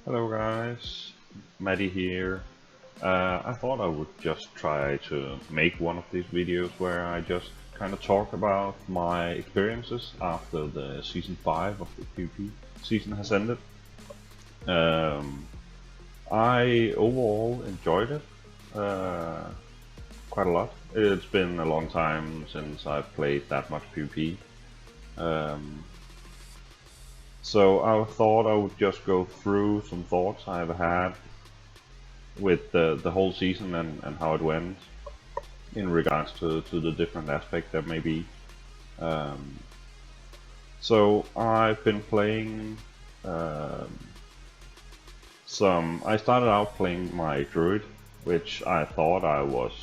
Hello guys, Maddie here. I thought I would just try to make one of these videos where I just kind of talk about my experiences after the season 5 of the PvP season has ended. Um, I overall enjoyed it uh, quite a lot. It's been a long time since I've played that much PvP. Um, so I thought I would just go through some thoughts I've had with the whole season and how it went in regards to the different aspects there may be. Um, so I've been playing um, some. I started out playing my druid, which I thought I was,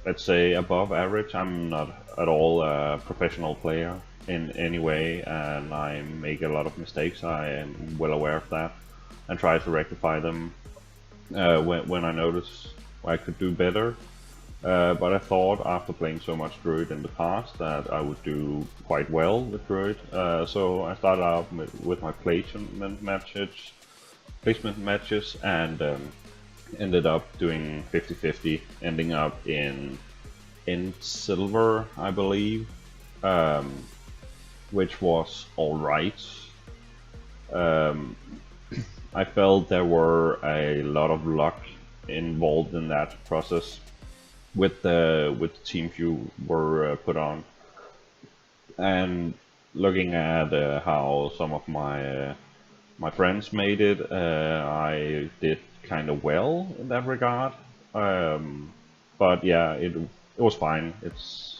let's say, above average. I'm not at all a professional player in any way, and I make a lot of mistakes. I am well aware of that and try to rectify them when I notice I could do better. But I thought after playing so much Druid in the past that I would do quite well with Druid. So I started out with my placement matches, and ended up doing 50-50, ending up in silver, I believe, um, which was all right. Um, I felt there were a lot of luck involved in that process with the teams you were put on, and looking at how some of my friends made it, I did kind of well in that regard. Um, but yeah, it was fine. It's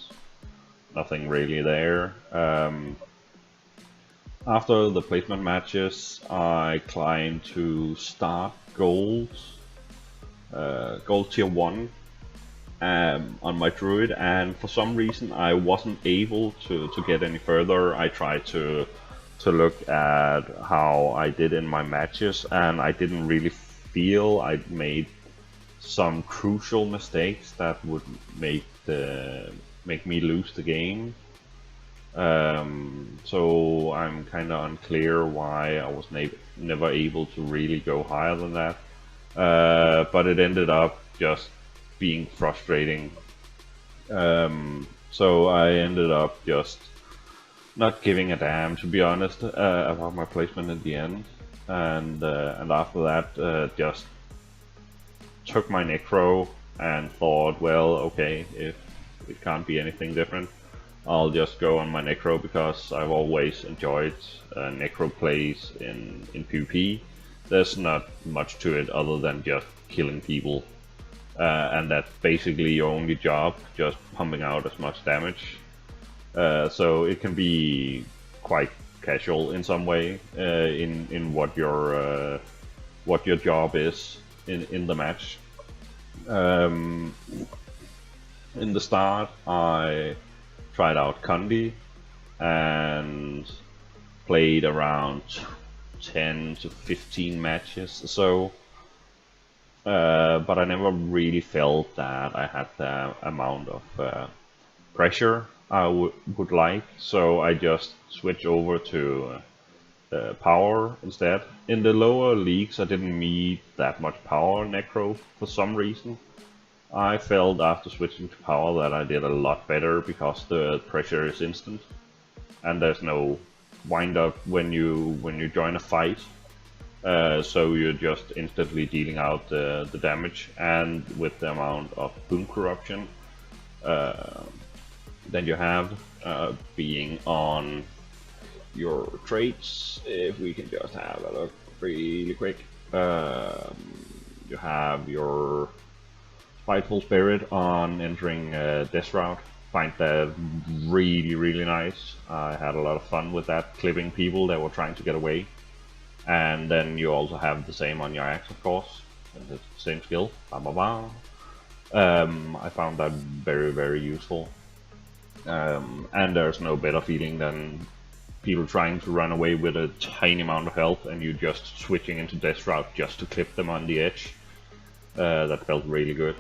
nothing really there. After the placement matches, I climbed to start gold tier 1 on my druid, and for some reason I wasn't able to get any further. I tried to look at how I did in my matches, and I didn't really feel I'd made some crucial mistakes that would make me lose the game. So I'm kind of unclear why I was never able to really go higher than that. But it ended up just being frustrating. So I ended up just not giving a damn, to be honest, about my placement in the end. And after that, just took my necro and thought, well, okay, if it can't be anything different, I'll just go on my necro, because I've always enjoyed necro plays in PvP. There's not much to it other than just killing people, and that's basically your only job, just pumping out as much damage. So it can be quite casual in some way, in what your job is in the match. Um, in the start, I tried out Condi and played around 10 to 15 matches. So but I never really felt that I had the amount of pressure I would like, so I just switched over to power instead. In the lower leagues, I didn't need that much power necro for some reason. I felt after switching to power that I did a lot better, because the pressure is instant and there's no wind up when you join a fight. So you're just instantly dealing out the damage, and with the amount of boon corruption uh, that you have being on your traits, if we can just have a look really quick. You have your spiteful spirit on entering Death Route. Find that really nice. I had a lot of fun with that, clipping people that were trying to get away. And then you also have the same on your axe, of course, and the same skill. Blah, blah, blah. I found that very useful. And there's no better feeling than people trying to run away with a tiny amount of health, and you just switching into Death Route just to clip them on the edge. That felt really good.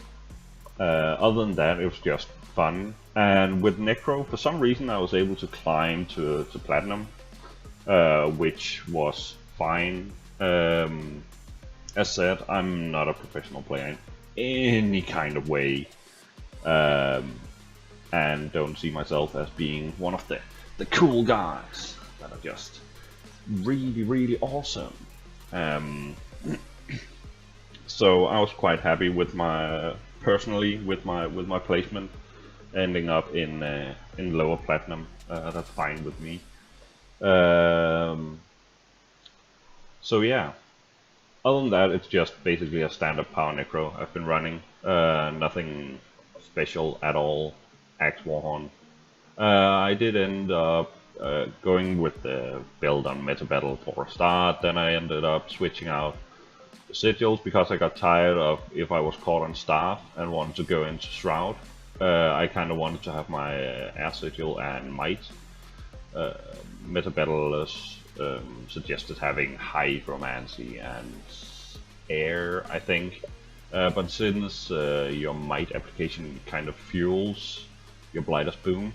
Other than that, it was just fun. And with Necro, for some reason I was able to climb to Platinum, which was fine. As said, I'm not a professional player in any kind of way, and don't see myself as being one of the cool guys that are just really awesome. So I was quite happy with my with my placement, ending up in lower platinum. That's fine with me. So yeah. Other than that, it's just basically a standard power necro I've been running. Nothing special at all. Axe Warhorn. I did end up going with the build on Meta Battle for a start. Then I ended up switching out the sigils because I got tired of if I was caught on staff and wanted to go into Shroud. I kind of wanted to have my air sigil and might. Meta Battlers suggested having hydromancy and air, I think. But since your might application kind of fuels your Blighter's Boom,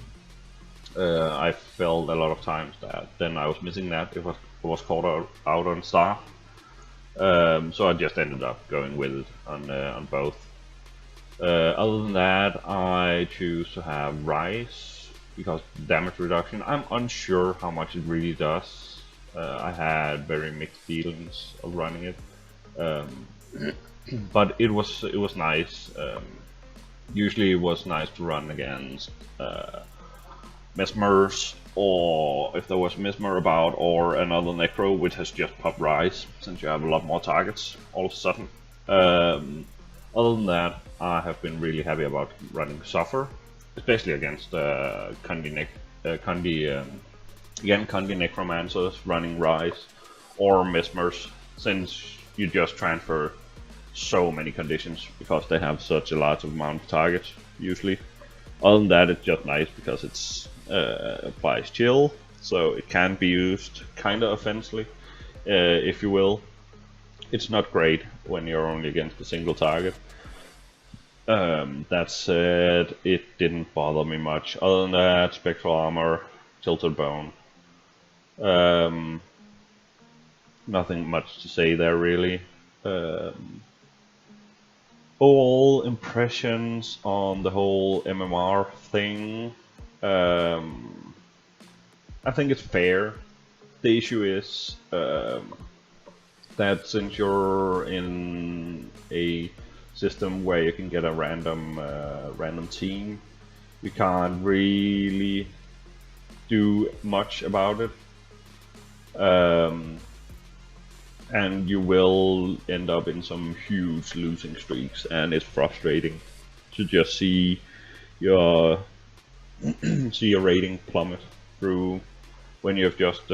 I felt a lot of times that then I was missing that if I was caught out on staff. So I just ended up going with it on both. Other than that, I choose to have Rise because damage reduction. I'm unsure how much it really does. I had very mixed feelings of running it, but it was nice. Usually, it was nice to run against Mesmers, or if there was Mesmer about, or another Necro which has just popped Rise, since you have a lot more targets all of a sudden. Other than that, I have been really happy about running Suffer, especially against Kandi Necromancers running Rise, or Mesmers, since you just transfer so many conditions because they have such a large amount of targets usually. Other than that, it's just nice because it's applies chill, so it can be used kind of offensively, if you will. It's not great when you're only against a single target. That said, it didn't bother me much. Other than that, Spectral Armor, Tilted Bone. Nothing much to say there really. Overall impressions on the whole MMR thing. I think it's fair. The issue is that since you're in a system where you can get a random team, you can't really do much about it, and you will end up in some huge losing streaks, and it's frustrating to just see your rating plummet through when you've just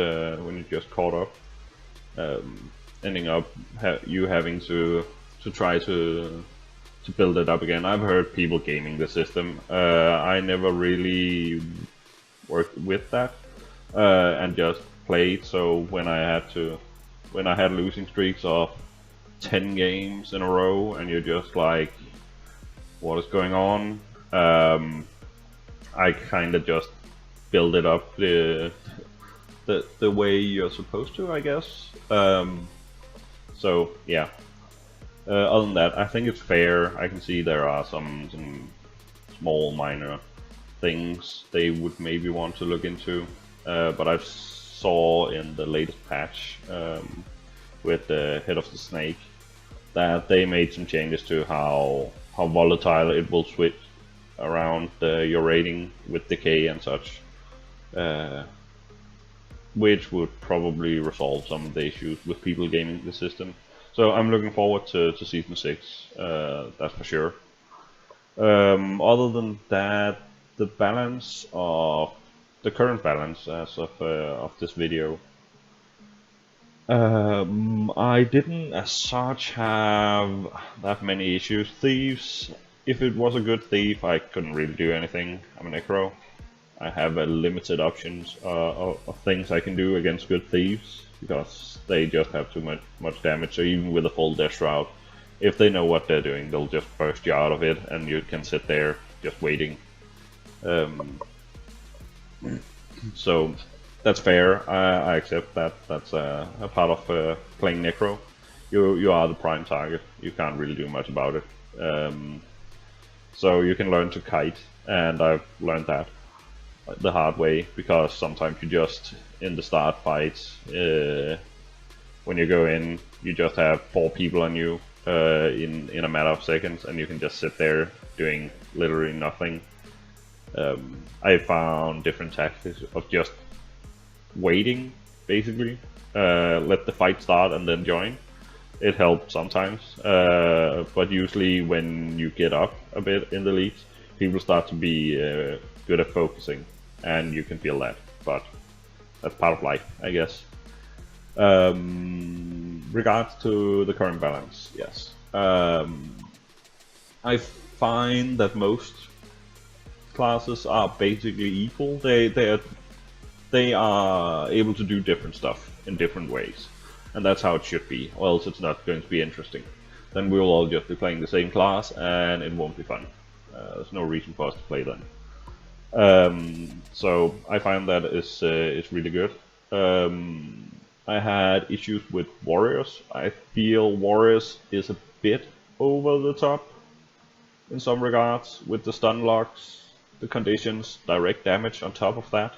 caught up, ending up you having to try to build it up again. I've heard people gaming the system. I never really worked with that and just played. So when I had losing streaks of 10 games in a row, and you're just like, what is going on? I kind of just build it up the way you're supposed to, I guess. So yeah. Other than that, I think it's fair. I can see there are some small minor things they would maybe want to look into, but I've saw in the latest patch with the Head of the Snake that they made some changes to how volatile it will switch around your rating with decay and such, which would probably resolve some of the issues with people gaming the system. So I'm looking forward to Season 6, that's for sure. Other than that, the current balance as of this video, I didn't as such have that many issues. Thieves, if it was a good thief, I couldn't really do anything. I'm a Necro. I have a limited options of things I can do against good thieves, because they just have too much damage. So even with a full Death Shroud, if they know what they're doing, they'll just burst you out of it, and you can sit there just waiting. So That's fair. I accept that. That's a part of playing Necro. You are the prime target. You can't really do much about it. So you can learn to kite, and I've learned that the hard way, because sometimes you just in the start fights, when you go in, you just have 4 people on you in a matter of seconds, and you can just sit there doing literally nothing. I found different tactics of just waiting, basically. Let the fight start and then join. It helped sometimes, but usually when you get up a bit in the leagues, people start to be good at focusing, and you can feel that. But that's part of life, I guess. Regards to the current balance, yes. I find that most classes are basically equal. They are able to do different stuff in different ways, and that's how it should be, or else it's not going to be interesting. Then we'll all just be playing the same class, and it won't be fun. There's no reason for us to play then. So I find that is really good. I had issues with warriors. I feel warriors is a bit over the top in some regards, with the stun locks, the conditions, direct damage on top of that.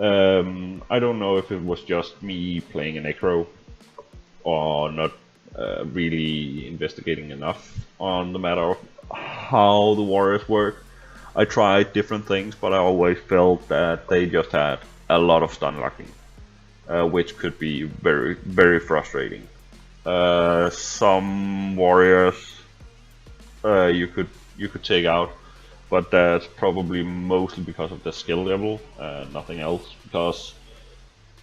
I don't know if it was just me playing a Necro or not really investigating enough on the matter of how the warriors work. I tried different things, but I always felt that they just had a lot of stun locking, which could be very, very frustrating. Some warriors you could take out, but that's probably mostly because of the skill level, nothing else. Because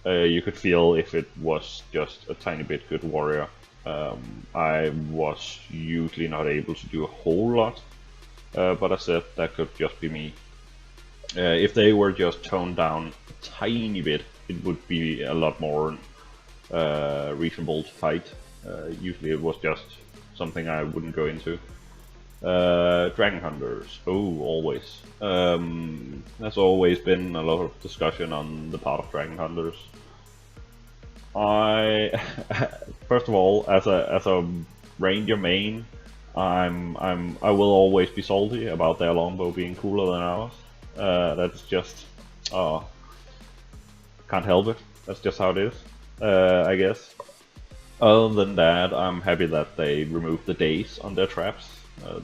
you could feel if it was just a tiny bit good warrior. I was usually not able to do a whole lot, but I said that could just be me. If they were just toned down a tiny bit, it would be a lot more reasonable to fight. Usually it was just something I wouldn't go into. Dragon Hunters, oh, always. There's always been a lot of discussion on the part of Dragon Hunters. I, first of all, as a ranger main, I will always be salty about their longbow being cooler than ours. That's just, can't help it. That's just how it is, I guess. Other than that, I'm happy that they removed the days on their traps.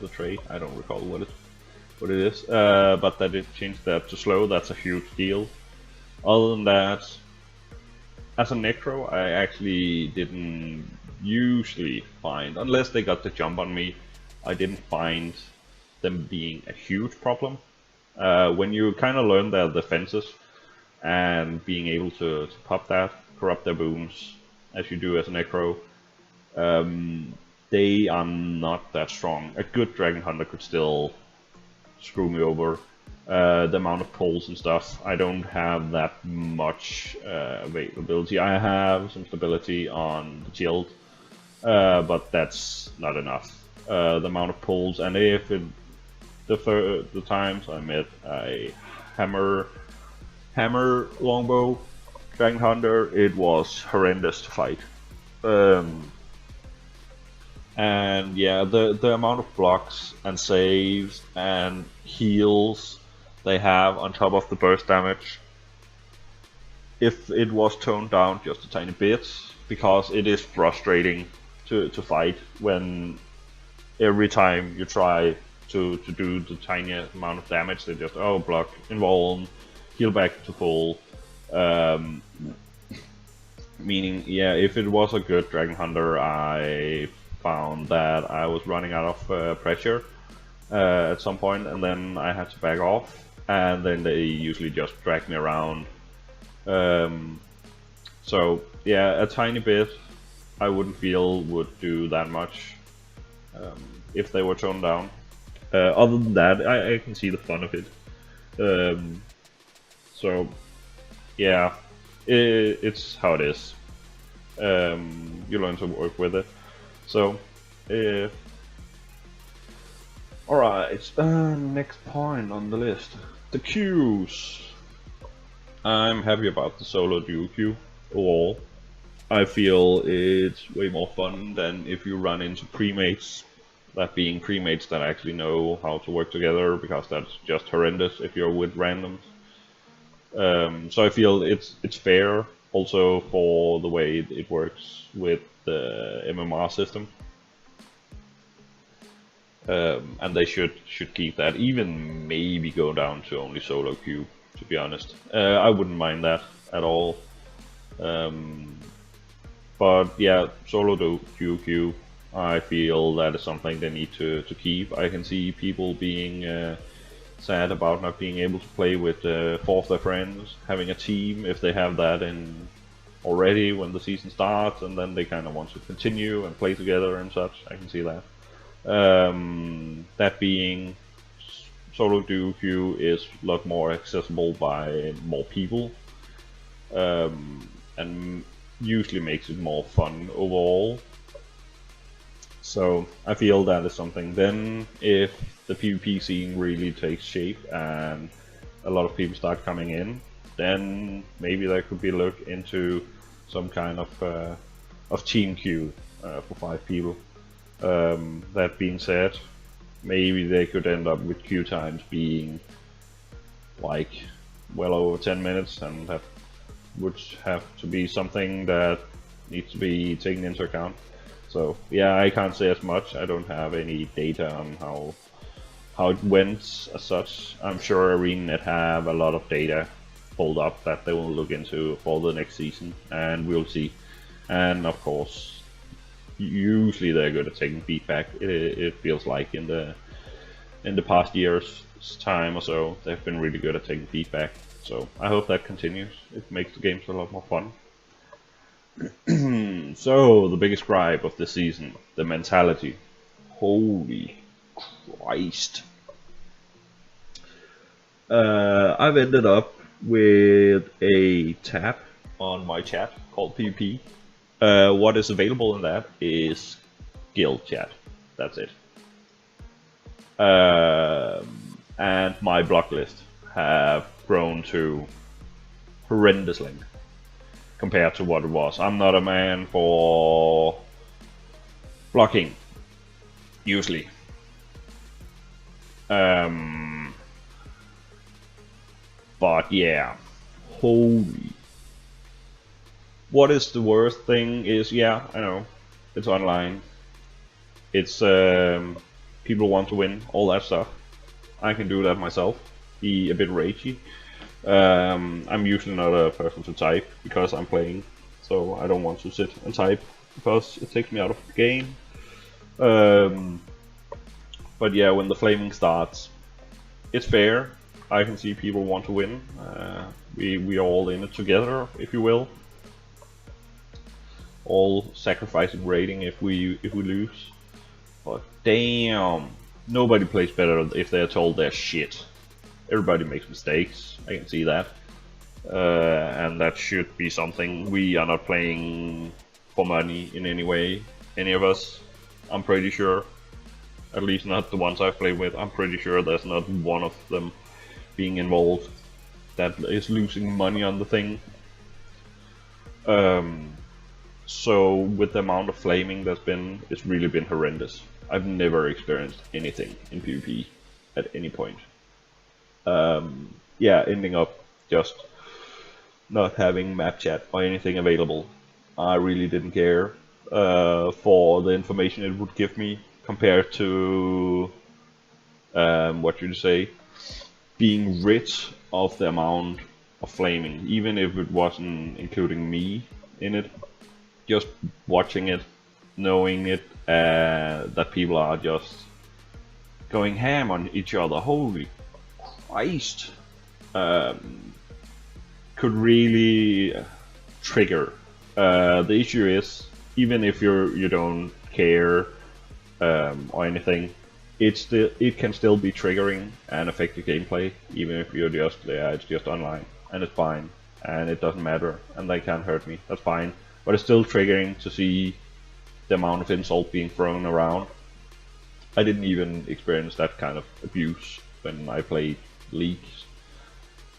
The trait, I don't recall what it is, but that it changed that to slow. That's a huge deal. Other than that, as a Necro, I actually didn't usually find, unless they got the jump on me, I didn't find them being a huge problem. When you kind of learn their defenses and being able to pop that, corrupt their boons, as you do as a Necro, they are not that strong. A good Dragon Hunter could still screw me over. The amount of pulls and stuff, I don't have that much availability. I have some stability on the shield, but that's not enough. The amount of pulls, and if it, the times I met a hammer longbow Dragon Hunter, it was horrendous to fight. And yeah, the amount of blocks and saves and heals they have on top of the burst damage, if it was toned down just a tiny bit, because it is frustrating to fight when every time you try to do the tiny amount of damage, they just, oh, block, invuln, heal back to full. Meaning, yeah, if it was a good Dragon Hunter, I found that I was running out of pressure at some point, and then I had to back off, and then they usually just drag me around. So yeah, a tiny bit I wouldn't feel would do that much if they were toned down. Other than that, I can see the fun of it. So yeah, it's how it is. You learn to work with it. So, alright, next point on the list. The queues. I'm happy about the solo duo queue overall. I feel it's way more fun than if you run into premates. That being premates that actually know how to work together, because that's just horrendous if you're with randoms. So I feel it's fair also for the way it works with the MMR system. And they should keep that, even maybe go down to only solo queue, to be honest. I wouldn't mind that at all. But yeah, solo duo queue, I feel that is something they need to keep. I can see people being sad about not being able to play with 4 of their friends, having a team if they have that in already when the season starts, and then they kind of want to continue and play together and such. I can see that. That being, solo duo queue is a lot more accessible by more people, and usually makes it more fun overall. So I feel that is something. Then if the PvP scene really takes shape and a lot of people start coming in, then maybe there could be a look into some kind of team queue for 5 people. That being said, maybe they could end up with queue times being like well over 10 minutes, and that would have to be something that needs to be taken into account. So yeah, I can't say as much. I don't have any data on how it went as such. I'm sure ArenaNet have a lot of data pulled up that they will look into for the next season, and we'll see. And of course, usually they're good at taking feedback. It feels like in the past year's time or so, they've been really good at taking feedback. So I hope that continues. It makes the games a lot more fun. So the biggest gripe of the season, the mentality. Holy Christ. I've ended up with a tab on my chat called PvP. What is available in that is guild chat. That's it. And my block list have grown to horrendous length compared to what it was. I'm not a man for blocking, usually. But yeah, holy. What is the worst thing is, yeah, I know, it's online. It's people want to win, all that stuff. I can do that myself, be a bit ragey. I'm usually not a person to type because I'm playing, so I don't want to sit and type because it takes me out of the game. But yeah, when the flaming starts, it's fair. I can see people want to win. We are all in it together, if you will. All sacrificing rating if we lose. But damn, nobody plays better if they're told they're shit. Everybody makes mistakes. I can see that. And that should be something. We are not playing for money in any way, any of us. I'm pretty sure. At least not the ones I've played with. I'm pretty sure there's not one of them being involved that is losing money on the thing. So with the amount of flaming that's been, it's really been horrendous. I've never experienced anything in PvP at any point. Yeah, ending up just not having map chat or anything available. I really didn't care for the information it would give me compared to what should you say, being rid of the amount of flaming, even if it wasn't including me in it. Just watching it, knowing it, that people are just going ham on each other. Holy Christ! Could really trigger. The issue is, even if you don't care or anything, it can still be triggering and affect your gameplay, even if you're just it's just online, and it's fine, and it doesn't matter, and they can't hurt me. That's fine, but it's still triggering to see the amount of insult being thrown around. I didn't even experience that kind of abuse when I played League.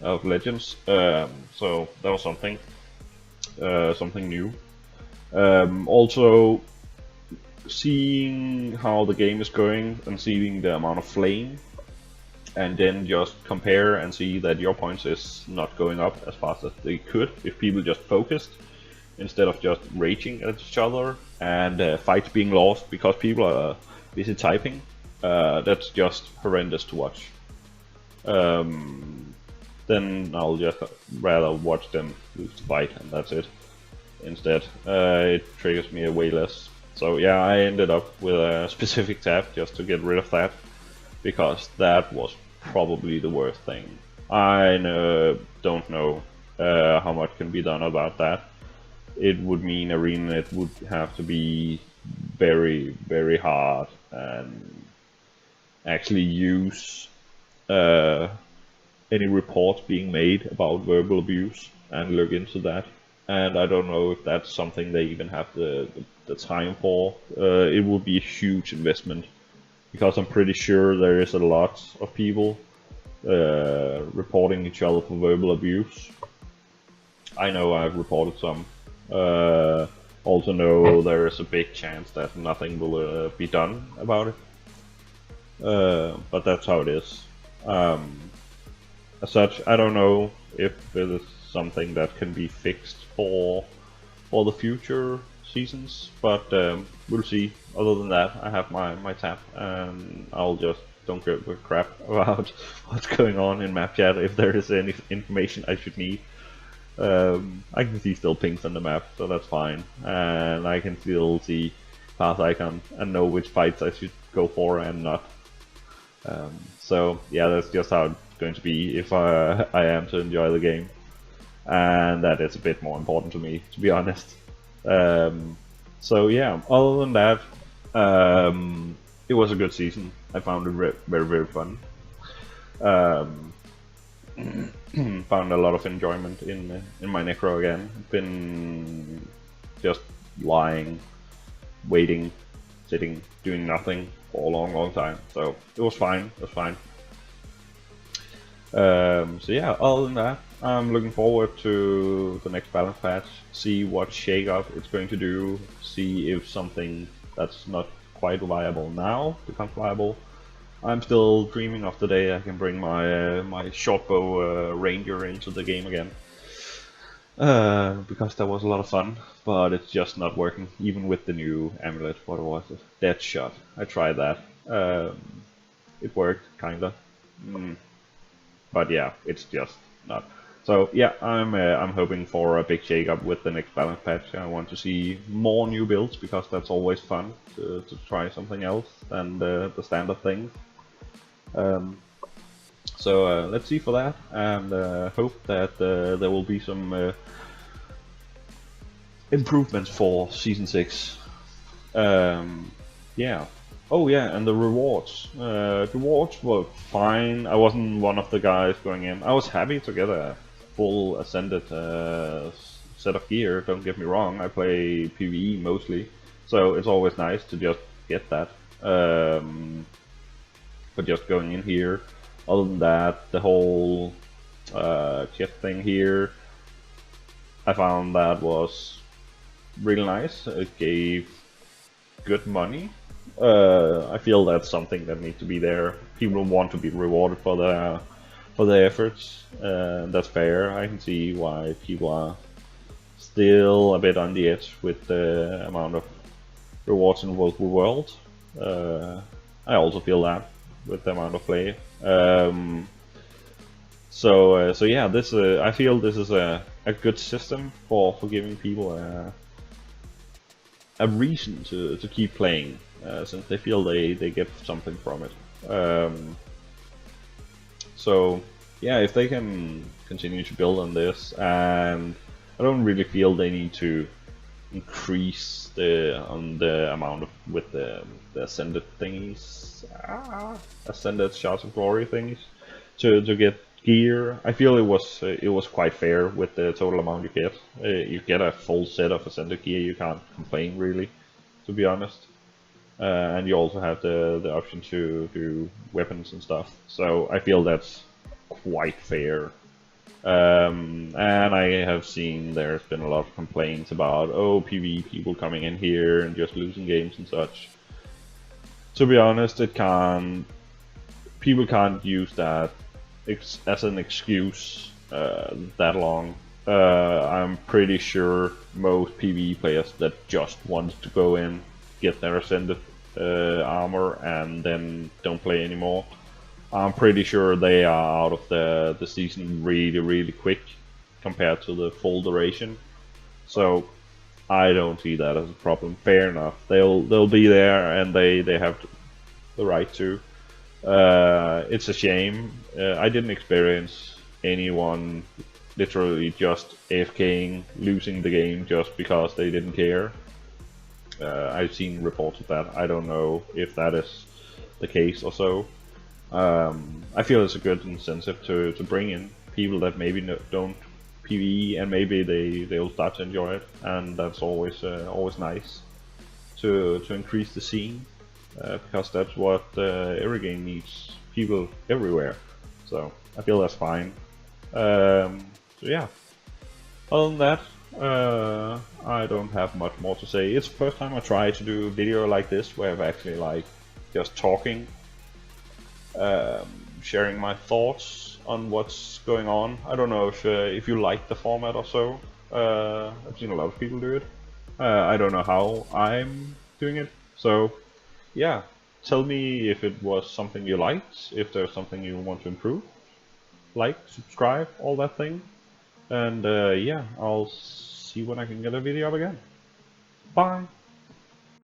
of Legends. So that was something new. Also, seeing how the game is going and seeing the amount of flame, and then just compare and see that your points is not going up as fast as they could if people just focused instead of just raging at each other, and fights being lost because people are busy typing. That's just horrendous to watch. Um, then I'll just rather watch them lose the fight, and that's it. Instead, it triggers me way less. So yeah, I ended up with a specific tab just to get rid of that, because that was probably the worst thing. I don't know how much can be done about that. It would mean arena, it would have to be very, very hard and actually use uh, any reports being made about verbal abuse and look into that. And I don't know if that's something they even have the time for. It would be a huge investment, because I'm pretty sure there is a lot of people reporting each other for verbal abuse. I know I've reported some. Also know there is a big chance that nothing will be done about it. But that's how it is. As such, I don't know if it is something that can be fixed for the future seasons, but we'll see. Other than that, I have my tab, and I'll just don't give a crap about what's going on in map chat if there is any information I should need. I can see still pings on the map, so that's fine, and I can still see path icon and know which fights I should go for and not. So yeah, that's just how it's going to be if I am to enjoy the game, and that is a bit more important to me, to be honest. So yeah, other than that, it was a good season. I found it very, very fun. Um, found a lot of enjoyment in my necro again. Been just lying, waiting, sitting, doing nothing for a long, long time. So it was fine. It was fine. So yeah, other than that, I'm looking forward to the next balance patch, see what shake-up it's going to do, see if something that's not quite viable now becomes viable. I'm still dreaming of the day I can bring my shortbow ranger into the game again, because that was a lot of fun, but it's just not working, even with the new amulet. What was it? Dead shot. I tried that. It worked, kinda. But yeah, it's just not. So yeah, I'm hoping for a big shake-up with the next balance patch. I want to see more new builds, because that's always fun to try something else than the standard things. So let's see for that, and hope that there will be some improvements for season 6. Yeah. Oh yeah, and the rewards. Rewards were fine. I wasn't one of the guys going in. I was happy to get a full ascended set of gear. Don't get me wrong. I play PvE mostly, so it's always nice to just get that. But just going in here. Other than that, the whole chest thing here, I found that was really nice. It gave good money. I feel that's something that needs to be there. People want to be rewarded for their efforts. That's fair. I can see why people are still a bit on the edge with the amount of rewards in World War World. I also feel that with the amount of play. So yeah, this I feel this is a good system for giving people a reason to keep playing, since they feel they get something from it. So yeah, if they can continue to build on this, and I don't really feel they need to increase the amount of with the ascended thingies, ascended shards of glory things to get gear. I feel it was quite fair with the total amount you get. You get a full set of ascended gear. You can't complain really, to be honest. And you also have the option to do weapons and stuff. So I feel that's quite fair. And I have seen there's been a lot of complaints about, oh, PvE people coming in here and just losing games and such. To be honest, people can't use that as an excuse that long. I'm pretty sure most PvE players that just want to go in, get their ascended armor, and then don't play anymore. I'm pretty sure they are out of the season really quick compared to the full duration. So I don't see that as a problem. Fair enough. They'll be there and they have the right to. It's a shame. I didn't experience anyone literally just AFKing, losing the game just because they didn't care. I've seen reports of that. I don't know if that is the case or so. I feel it's a good incentive to bring in people that maybe don't PvE and maybe they'll start to enjoy it, and that's always nice to increase the scene because that's what every game needs, people everywhere. So I feel that's fine. So yeah. Other than that, I don't have much more to say. It's the first time I try to do a video like this where I've actually like just talking, um, sharing my thoughts on what's going on. I don't know if you like the format or so. I've seen a lot of people do it. I don't know how I'm doing it. So yeah, tell me if it was something you liked, if there's something you want to improve. Like, subscribe, all that thing. And yeah, I'll see when I can get a video up again. Bye!